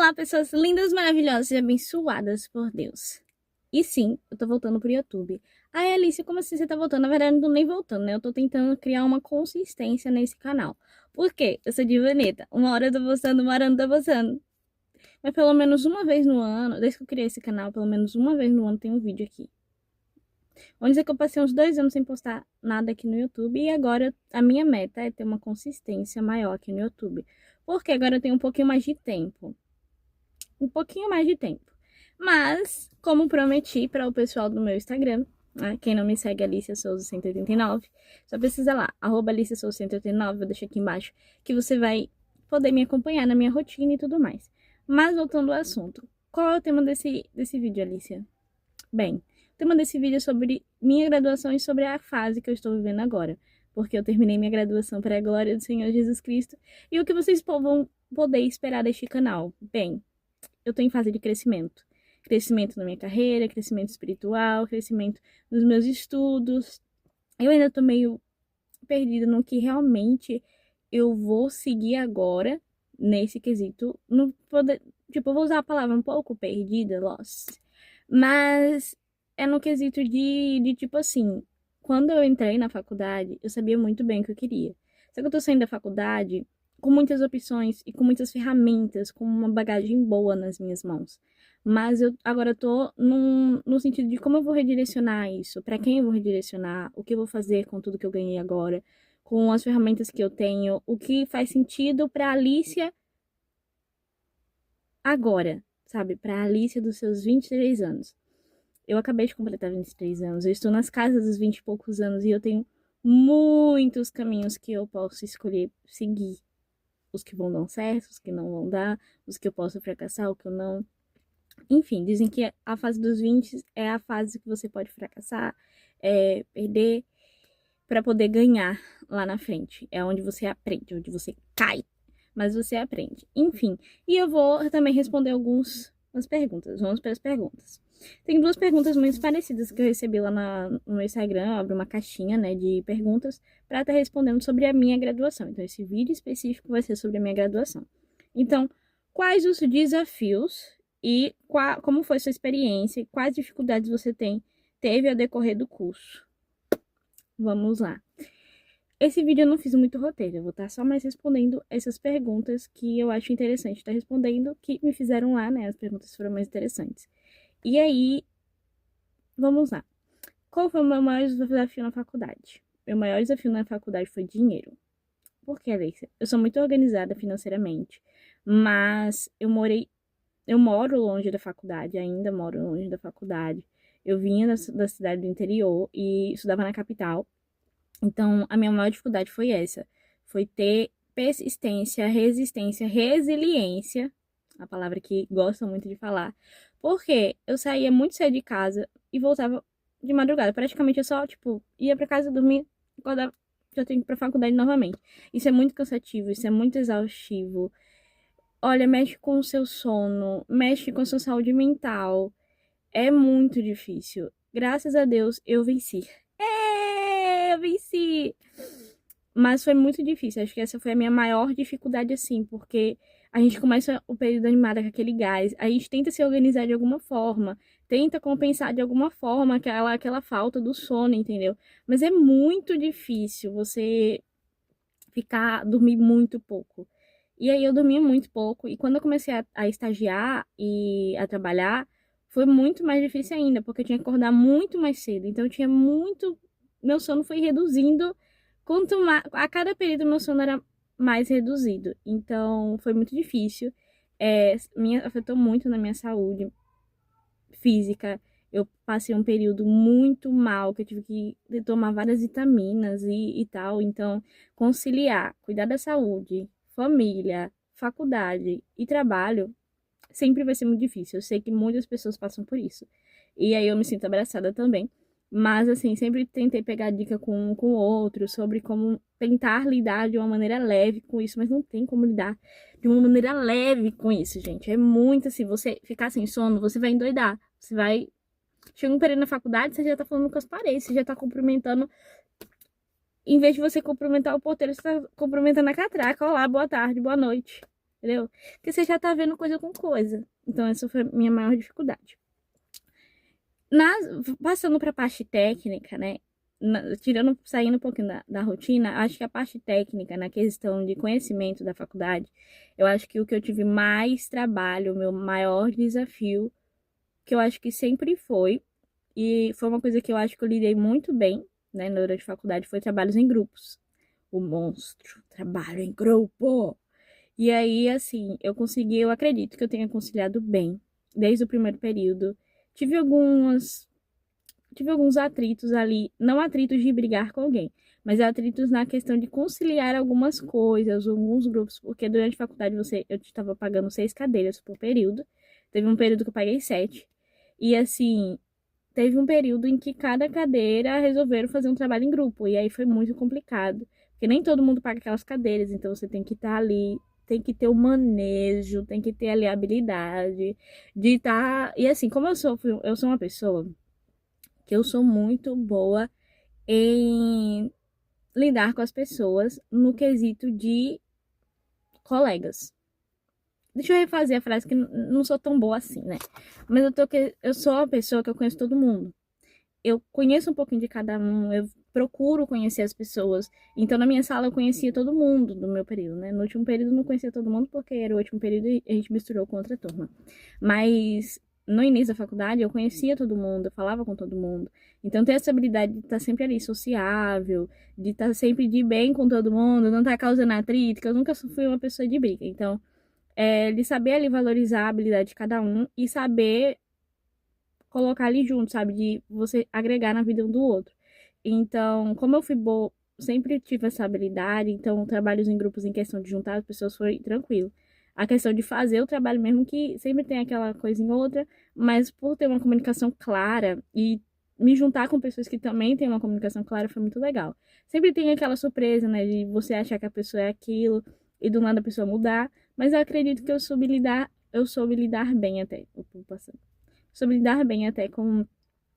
Olá, pessoas lindas, maravilhosas e abençoadas por Deus. E sim, eu tô voltando pro YouTube. Ai, Alice, como assim você tá voltando? Na verdade, eu não tô nem voltando, né? Eu tô tentando criar uma consistência nesse canal. Por quê? Eu sou de Veneta. Uma hora eu tô postando, uma hora eu não tô postando. Mas pelo menos uma vez no ano, desde que eu criei esse canal, pelo menos uma vez no ano tem um vídeo aqui. Vamos dizer que eu passei uns 2 anos sem postar nada aqui no YouTube. E agora a minha meta é ter uma consistência maior aqui no YouTube. Porque agora eu tenho um pouquinho mais de tempo. Mas, como prometi para o pessoal do meu Instagram, né, quem não me segue, Alicia Souza 189, só precisa lá, @Alicia Souza 189, vou deixar aqui embaixo, que você vai poder me acompanhar na minha rotina e tudo mais. Mas voltando ao assunto, qual é o tema desse vídeo, Alicia? Bem, o tema desse vídeo é sobre minha graduação e sobre a fase que eu estou vivendo agora. Porque eu terminei minha graduação para a glória do Senhor Jesus Cristo. E o que vocês vão poder esperar deste canal? Bem, eu tô em fase de crescimento. Crescimento na minha carreira, crescimento espiritual, crescimento nos meus estudos. Eu ainda tô meio perdida no que realmente eu vou seguir agora nesse quesito. Não poder, tipo, eu vou usar a palavra um pouco perdida, lost. Mas é no quesito de tipo assim, quando eu entrei na faculdade, eu sabia muito bem o que eu queria. Só que eu tô saindo da faculdade com muitas opções e com muitas ferramentas, com uma bagagem boa nas minhas mãos. Mas eu agora tô no sentido de como eu vou redirecionar isso, para quem eu vou redirecionar, o que eu vou fazer com tudo que eu ganhei agora, com as ferramentas que eu tenho, o que faz sentido para Alicia agora, sabe? Para Alicia dos seus 23 anos. Eu acabei de completar 23 anos, eu estou nas casas dos 20 e poucos anos e eu tenho muitos caminhos que eu posso escolher seguir. Os que vão dar certo, os que não vão dar, os que eu posso fracassar, o que eu não. Enfim, dizem que a fase dos 20 é a fase que você pode fracassar, perder, para poder ganhar lá na frente. É onde você aprende, onde você cai, mas você aprende. Enfim, e eu vou também responder algumas perguntas. Vamos para as perguntas. Tem duas perguntas muito parecidas que eu recebi lá no meu Instagram. Eu abro uma caixinha, né, de perguntas para estar respondendo sobre a minha graduação. Então, esse vídeo específico vai ser sobre a minha graduação. Então, quais os desafios e como foi sua experiência e quais dificuldades você teve ao decorrer do curso? Vamos lá. Esse vídeo eu não fiz muito roteiro, eu vou estar só mais respondendo essas perguntas que eu acho interessante estar respondendo, que me fizeram lá, né? As perguntas foram mais interessantes. E aí, vamos lá. Qual foi o meu maior desafio na faculdade? Meu maior desafio na faculdade foi dinheiro. Por que, Alexia? Eu sou muito organizada financeiramente, mas eu moro longe da faculdade, ainda moro longe da faculdade. Eu vinha da cidade do interior e estudava na capital. Então, a minha maior dificuldade foi essa. Foi ter persistência, resistência, resiliência, a palavra que gostam muito de falar. Porque eu saía muito cedo de casa e voltava de madrugada. Praticamente eu só, tipo, ia pra casa dormir, acordava, já tenho que ir pra faculdade novamente. Isso é muito cansativo, isso é muito exaustivo. Olha, mexe com o seu sono, mexe com a sua saúde mental. É muito difícil. Graças a Deus, eu venci. Eu venci! Mas foi muito difícil. Acho que essa foi a minha maior dificuldade, assim, porque a gente começa o período animado com aquele gás, a gente tenta se organizar de alguma forma, tenta compensar de alguma forma aquela falta do sono, entendeu? Mas é muito difícil você dormir muito pouco. E aí eu dormia muito pouco, e quando eu comecei a estagiar e a trabalhar, foi muito mais difícil ainda, porque eu tinha que acordar muito mais cedo. Então eu tinha muito. Meu sono foi reduzindo. Quanto mais. A cada período meu sono era mais reduzido. Então foi muito difícil. Afetou muito na minha saúde física. Eu passei um período muito mal, que eu tive que tomar várias vitaminas e tal. Então, conciliar, cuidar da saúde, família, faculdade e trabalho sempre vai ser muito difícil. Eu sei que muitas pessoas passam por isso. E aí eu me sinto abraçada também. Mas, assim, sempre tentei pegar dica com o outro sobre como tentar lidar de uma maneira leve com isso, mas não tem como lidar de uma maneira leve com isso, gente. É muito assim, você ficar sem sono, você vai endoidar. Você vai. Chega um período na faculdade, você já tá falando com as paredes, você já tá cumprimentando. Em vez de você cumprimentar o porteiro, você tá cumprimentando a catraca. Olá, boa tarde, boa noite. entendeu? Porque você já tá vendo coisa com coisa. Então, essa foi a minha maior dificuldade. Passando pra parte técnica, né? Saindo um pouquinho da rotina, acho que a parte técnica, na questão de conhecimento da faculdade, eu acho que o que eu tive mais trabalho, o meu maior desafio, que eu acho que sempre foi, e foi uma coisa que eu acho que eu lidei muito bem, né, durante a faculdade, foi trabalhos em grupos. O monstro, trabalho em grupo. E aí, assim, eu acredito que eu tenha conciliado bem, desde o primeiro período. Tive algumas tive alguns atritos ali, não atritos de brigar com alguém, mas atritos na questão de conciliar algumas coisas, alguns grupos, porque durante a faculdade eu estava pagando 6 cadeiras por período, teve um período que eu paguei 7, e assim, teve um período em que cada cadeira resolveram fazer um trabalho em grupo, e aí foi muito complicado, porque nem todo mundo paga aquelas cadeiras, então você tem que estar ali, tem que ter o manejo, tem que ter ali a habilidade de estar. E assim, como eu sou uma pessoa que eu sou muito boa em lidar com as pessoas no quesito de colegas. Deixa eu refazer a frase que não sou tão boa assim, né? Mas eu sou uma pessoa que eu conheço todo mundo. Eu conheço um pouquinho de cada um, eu procuro conhecer as pessoas. Então, na minha sala, eu conhecia todo mundo do meu período, né? No último período, eu não conhecia todo mundo, porque era o último período e a gente misturou com outra turma. Mas no início da faculdade, eu conhecia todo mundo, eu falava com todo mundo. Então, ter essa habilidade de estar sempre ali sociável, de estar sempre de bem com todo mundo, não estar causando atrito, que eu nunca fui uma pessoa de briga. Então, de saber ali valorizar a habilidade de cada um e saber colocar ali junto, sabe? De você agregar na vida um do outro. Então, como eu fui boa, sempre tive essa habilidade, então trabalhos em grupos em questão de juntar as pessoas foi tranquilo. A questão de fazer o trabalho mesmo, que sempre tem aquela coisa em outra, mas por ter uma comunicação clara e me juntar com pessoas que também têm uma comunicação clara foi muito legal. Sempre tem aquela surpresa, né, de você achar que a pessoa é aquilo e do nada a pessoa mudar, mas eu acredito que eu soube lidar bem até o passando. Soube lidar bem até com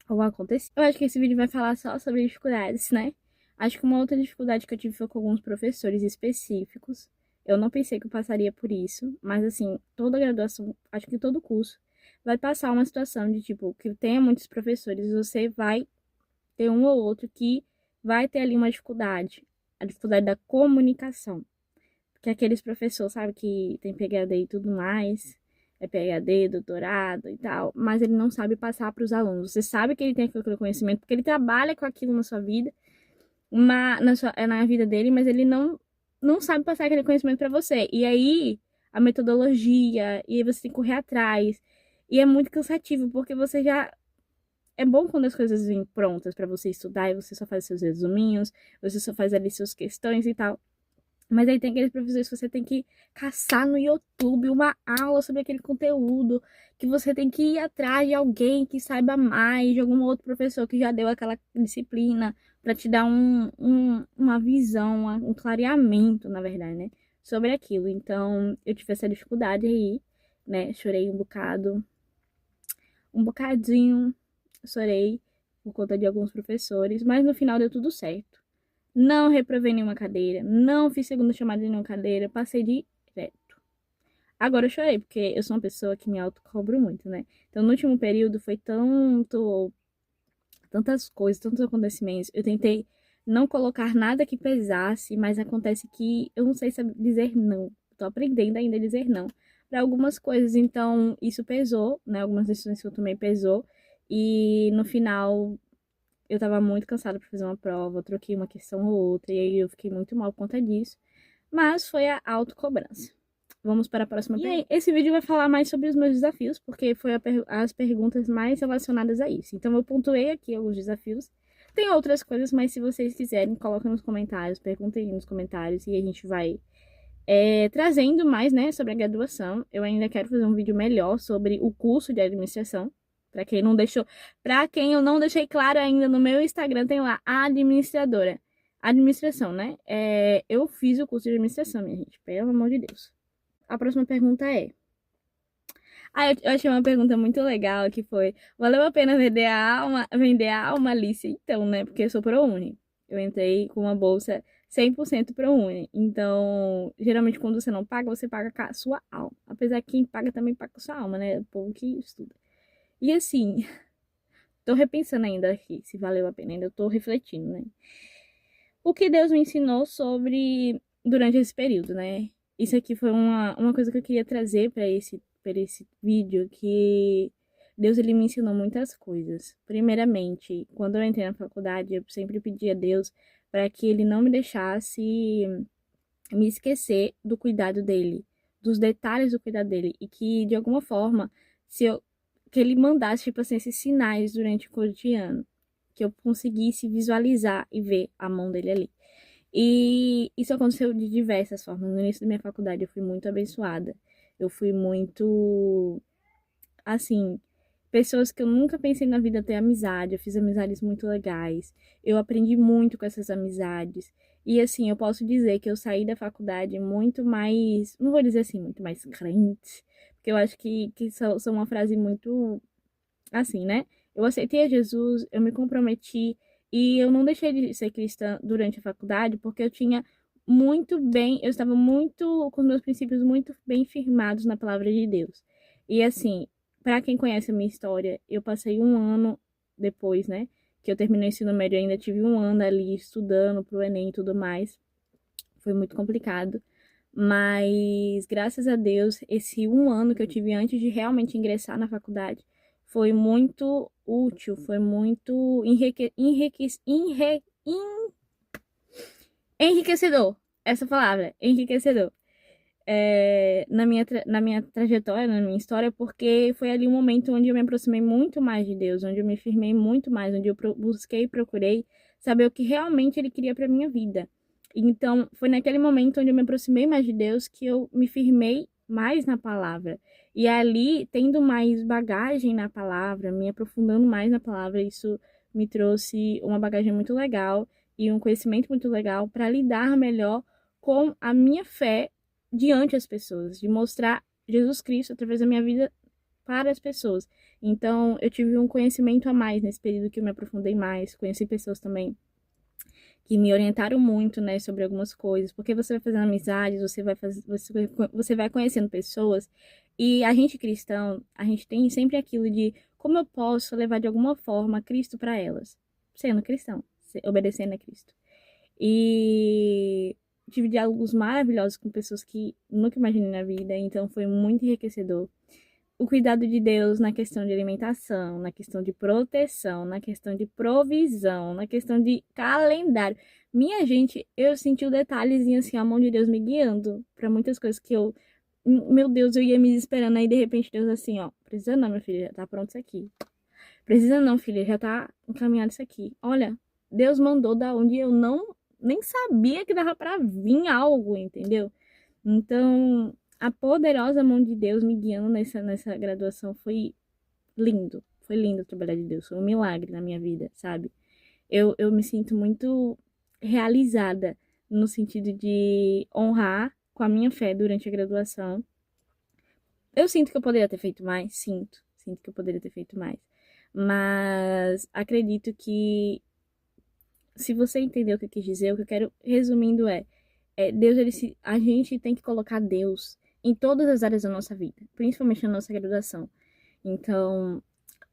o acontecido. Eu acho que esse vídeo vai falar só sobre dificuldades, né? Acho que uma outra dificuldade que eu tive foi com alguns professores específicos. Eu não pensei que eu passaria por isso, mas assim, toda graduação, acho que todo curso, vai passar uma situação de tipo, que tenha muitos professores, você vai ter um ou outro que vai ter ali uma dificuldade, a dificuldade da comunicação. Porque aqueles professores, sabe, que tem PhD e tudo mais, é PhD, doutorado e tal, mas ele não sabe passar para os alunos. Você sabe que ele tem aquele conhecimento, porque ele trabalha com aquilo na sua vida, na vida dele, mas ele não sabe passar aquele conhecimento para você. E aí, a metodologia, e aí você tem que correr atrás. E é muito cansativo, porque você já. É bom quando as coisas vêm prontas para você estudar e você só faz seus resuminhos, você só faz ali suas questões e tal. Mas aí tem aqueles professores que você tem que caçar no YouTube uma aula sobre aquele conteúdo, que você tem que ir atrás de alguém que saiba mais, de algum outro professor que já deu aquela disciplina, para te dar uma visão, um clareamento, na verdade, né, sobre aquilo. Então, eu tive essa dificuldade aí, né, chorei um bocadinho, chorei por conta de alguns professores, mas no final deu tudo certo. Não reprovei nenhuma cadeira, não fiz segunda chamada de nenhuma cadeira, passei direto. Agora eu chorei, porque eu sou uma pessoa que me autocobro muito, né? Então, no último período foi tantas coisas, tantos acontecimentos. Eu tentei não colocar nada que pesasse, mas acontece que eu não sei saber dizer não. Tô aprendendo ainda a dizer não para algumas coisas, então isso pesou, né? Algumas decisões que eu tomei pesou. E no final eu tava muito cansada pra fazer uma prova, eu troquei uma questão ou outra, e aí eu fiquei muito mal por conta disso. Mas foi a autocobrança. Vamos para a próxima pergunta. E aí, esse vídeo vai falar mais sobre os meus desafios, porque foi as perguntas mais relacionadas a isso. Então, eu pontuei aqui alguns desafios. Tem outras coisas, mas se vocês quiserem, coloquem nos comentários, perguntem nos comentários, e a gente vai trazendo mais, né, sobre a graduação. Eu ainda quero fazer um vídeo melhor sobre o curso de administração. Para quem não deixou, para quem eu não deixei claro ainda, no meu Instagram tem lá a administradora. Administração, né? Eu fiz o curso de administração, minha gente, pelo amor de Deus. A próxima pergunta é: eu achei uma pergunta muito legal que foi: valeu a pena vender a alma, Alice? Então, né? Porque eu sou ProUni. Eu entrei com uma bolsa 100% ProUni. Então, geralmente quando você não paga, você paga com a sua alma. Apesar que quem paga também paga com a sua alma, né? O povo que estuda. E assim, tô repensando ainda aqui se valeu a pena. Ainda tô refletindo, né? O que Deus me ensinou sobre durante esse período, né? Isso aqui foi uma coisa que eu queria trazer para esse vídeo, que Deus ele me ensinou muitas coisas. Primeiramente, quando eu entrei na faculdade, eu sempre pedi a Deus para que ele não me deixasse me esquecer do cuidado dele, dos detalhes do cuidado dele, e que de alguma forma, se eu que ele mandasse tipo assim esses sinais durante o cotidiano, que eu conseguisse visualizar e ver a mão dele ali. E isso aconteceu de diversas formas. No início da minha faculdade eu fui muito abençoada. Eu fui muito, assim, pessoas que eu nunca pensei na vida ter amizade. Eu fiz amizades muito legais. Eu aprendi muito com essas amizades. E assim, eu posso dizer que eu saí da faculdade muito mais, não vou dizer assim, muito mais crente, porque eu acho que são uma frase muito assim, né? Eu aceitei a Jesus, eu me comprometi e eu não deixei de ser cristã durante a faculdade porque eu tinha muito bem, eu estava muito com os meus princípios muito bem firmados na palavra de Deus. E assim, para quem conhece a minha história, eu passei um ano depois, né, que eu terminei o ensino médio, ainda tive um ano ali estudando pro Enem e tudo mais. Foi muito complicado. Mas, graças a Deus, esse um ano que eu tive antes de realmente ingressar na faculdade foi muito útil, foi muito enriquecedor. Essa palavra, enriquecedor. Na minha trajetória, na minha história, porque foi ali um momento onde eu me aproximei muito mais de Deus, onde eu me firmei muito mais, onde eu busquei e procurei saber o que realmente Ele queria para minha vida. Então, foi naquele momento onde eu me aproximei mais de Deus que eu me firmei mais na palavra. E ali, tendo mais bagagem na palavra, me aprofundando mais na palavra, isso me trouxe uma bagagem muito legal e um conhecimento muito legal para lidar melhor com a minha fé diante das pessoas, de mostrar Jesus Cristo através da minha vida para as pessoas. Então, eu tive um conhecimento a mais nesse período que eu me aprofundei mais, conheci pessoas também que me orientaram muito, né, sobre algumas coisas, porque você vai fazendo amizades, você vai conhecendo pessoas, e a gente cristão, a gente tem sempre aquilo de como eu posso levar de alguma forma Cristo para elas, sendo cristão, obedecendo a Cristo. E tive diálogos maravilhosos com pessoas que nunca imaginei na vida, então foi muito enriquecedor. O cuidado de Deus na questão de alimentação, na questão de proteção, na questão de provisão, na questão de calendário. Minha gente, eu senti o detalhezinho assim, a mão de Deus me guiando para muitas coisas que eu, meu Deus, eu ia me desesperando, aí de repente Deus assim, ó, precisa não, minha filha, já tá pronto isso aqui. Precisa não, filha, já tá encaminhado isso aqui. Olha, Deus mandou da onde eu não nem sabia que dava para vir algo, entendeu? Então, a poderosa mão de Deus me guiando nessa graduação foi lindo. Foi lindo trabalhar de Deus. Foi um milagre na minha vida, sabe? Eu me sinto muito realizada no sentido de honrar com a minha fé durante a graduação. Eu sinto que eu poderia ter feito mais, sinto que eu poderia ter feito mais. Mas acredito que se você entendeu o que eu quis dizer, o que eu quero resumindo Deus, a gente tem que colocar Deus em todas as áreas da nossa vida, principalmente na nossa graduação. Então,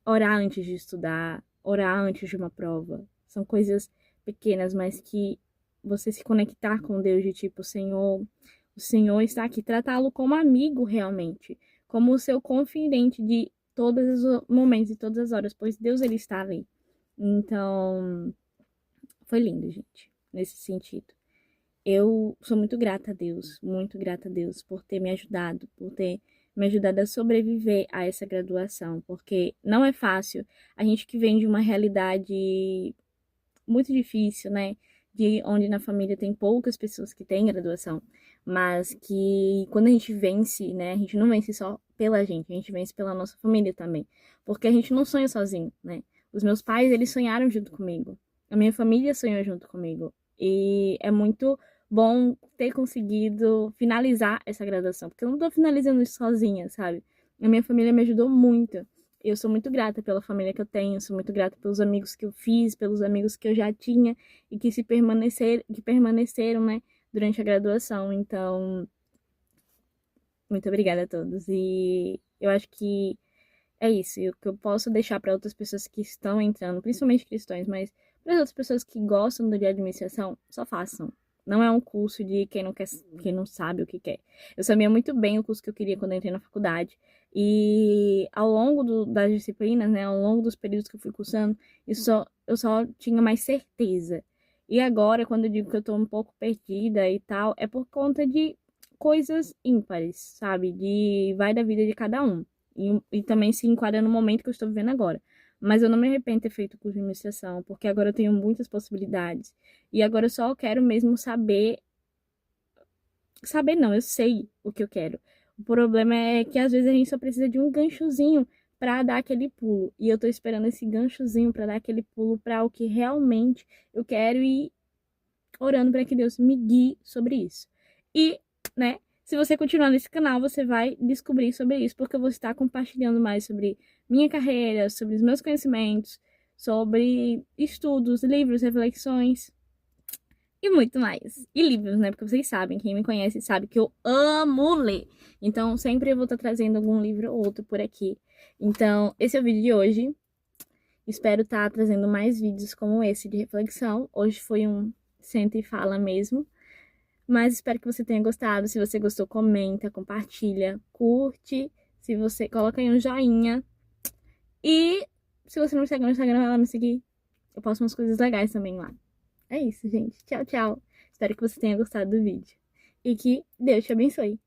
orar antes de estudar, orar antes de uma prova, são coisas pequenas, mas que você se conectar com Deus de tipo, o Senhor está aqui, tratá-lo como amigo realmente, como o seu confidente de todos os momentos e todas as horas, pois Deus ele está ali. Então, foi lindo, gente, nesse sentido. Eu sou muito grata a Deus por ter me ajudado, por ter me ajudado a sobreviver a essa graduação, porque não é fácil. A gente que vem de uma realidade muito difícil, né? De onde na família tem poucas pessoas que têm graduação, mas que quando a gente vence, né? A gente não vence só pela gente, a gente vence pela nossa família também, porque a gente não sonha sozinho, né? Os meus pais, eles sonharam junto comigo. A minha família sonhou junto comigo. E é muito bom ter conseguido finalizar essa graduação, porque eu não tô finalizando isso sozinha, sabe? A minha família me ajudou muito. Eu sou muito grata pela família que eu tenho, sou muito grata pelos amigos que eu fiz, pelos amigos que eu já tinha e que permaneceram, né, durante a graduação. Então, muito obrigada a todos. E eu acho que é isso. E o que eu posso deixar para outras pessoas que estão entrando, principalmente cristãos, mas para as outras pessoas que gostam de administração, só façam. Não é um curso de quem não quer, quem não sabe o que quer. Eu sabia muito bem o curso que eu queria quando eu entrei na faculdade. E ao longo das disciplinas, né, ao longo dos períodos que eu fui cursando, eu só tinha mais certeza. E agora, quando eu digo que eu tô um pouco perdida e tal, é por conta de coisas ímpares, sabe? Vai da vida de cada um. E também se enquadra no momento que eu estou vivendo agora. Mas eu não me arrependo de ter feito o curso de administração, porque agora eu tenho muitas possibilidades. E agora eu só quero mesmo saber. Saber não, eu sei o que eu quero. O problema é que às vezes a gente só precisa de um ganchozinho para dar aquele pulo. E eu tô esperando esse ganchozinho para dar aquele pulo para o que realmente eu quero e orando para que Deus me guie sobre isso. E, né, se você continuar nesse canal, você vai descobrir sobre isso, porque eu vou estar compartilhando mais sobre minha carreira, sobre os meus conhecimentos, sobre estudos, livros, reflexões e muito mais. E livros, né? Porque vocês sabem, quem me conhece sabe que eu amo ler. Então, sempre eu vou estar trazendo algum livro ou outro por aqui. Então, esse é o vídeo de hoje. Espero estar trazendo mais vídeos como esse de reflexão. Hoje foi um senta e fala mesmo. Mas espero que você tenha gostado. Se você gostou, comenta, compartilha, curte. Se você coloca aí um joinha. E se você não me segue no Instagram, vai lá me seguir. Eu posto umas coisas legais também lá. É isso, gente. Tchau, tchau. Espero que você tenha gostado do vídeo. E que Deus te abençoe.